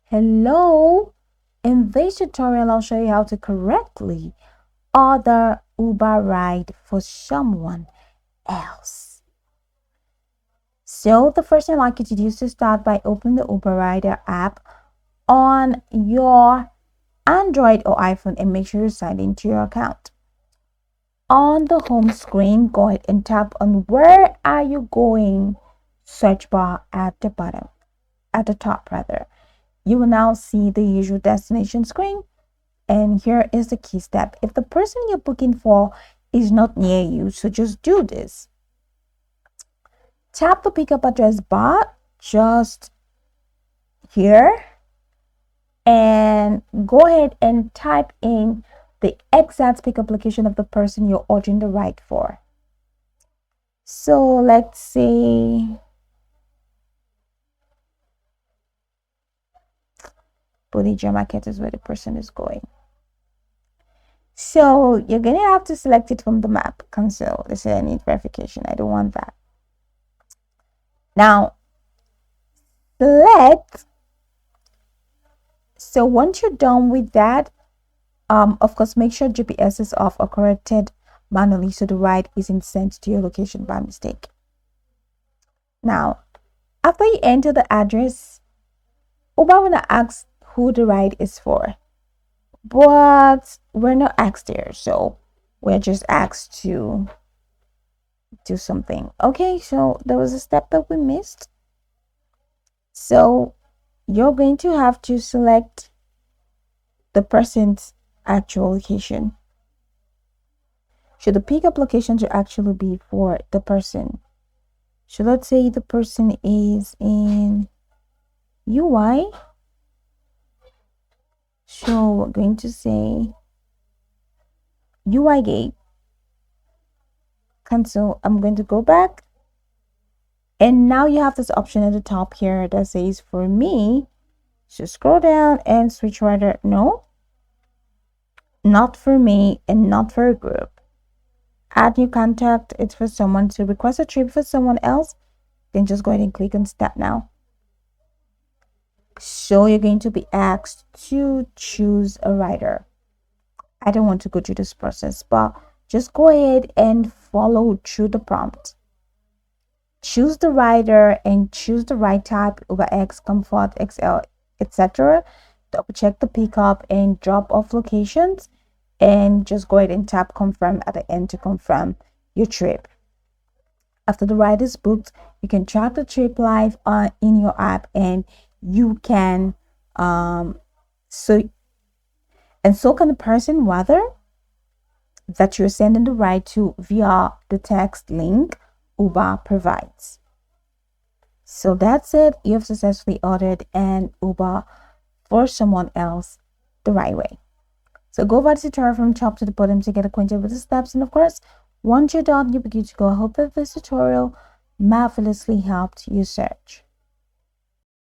Hello! In this tutorial, I'll show you how to correctly order Uber ride for someone else. So the first thing I'd like you to do is to start by opening the Uber Rider app on your Android or iPhone and make sure you sign into your account. On the home screen, go ahead and tap on where are you going search bar at the top rather. You will now see the usual destination screen, and here is the key step. If the person you're booking for is not near you, so just do this. Tap the pickup address bar just here and go ahead and type in the exact pickup location of the person you're ordering the ride for. So let's say Bodija Market is where the person is going. So you're going to have to select it from the map. Cancel. They say I need verification. I don't want that. Now, select. So once you're done with that, of course, make sure GPS is off or corrected manually so the ride isn't sent to your location by mistake. Now, after you enter the address, Uber will ask who the ride is for, but we're not asked there, so we're just asked to do something. Okay, so there was a step that we missed, so you're going to have to select the person's actual location. Should the pickup location to actually be for the person? So let's say the person is in UI. So we're going to say UI gate. Cancel. I'm going to go back. And now you have this option at the top here that says for me. So scroll down and switch rider. No, not for me and not for a group. Add new contact. It's for someone to request a trip for someone else. Then just go ahead and click on start now. So you're going to be asked to choose a rider. I don't want to go through this process, but just go ahead and follow through the prompt. Choose the rider and choose the ride type: Uber X, Comfort, XL, etc. Double check the pickup and drop off locations, and just go ahead and tap confirm at the end to confirm your trip. After the ride is booked, you can track the trip live in your app, and you can so can the person rather that you're sending the ride to via the text link Uber provides. So that's it. You have successfully ordered an Uber for someone else the right way. So go over the tutorial from top to the bottom to get acquainted with the steps, and of course, once you're done, you'll be good to go. I hope that this tutorial marvelously helped you search.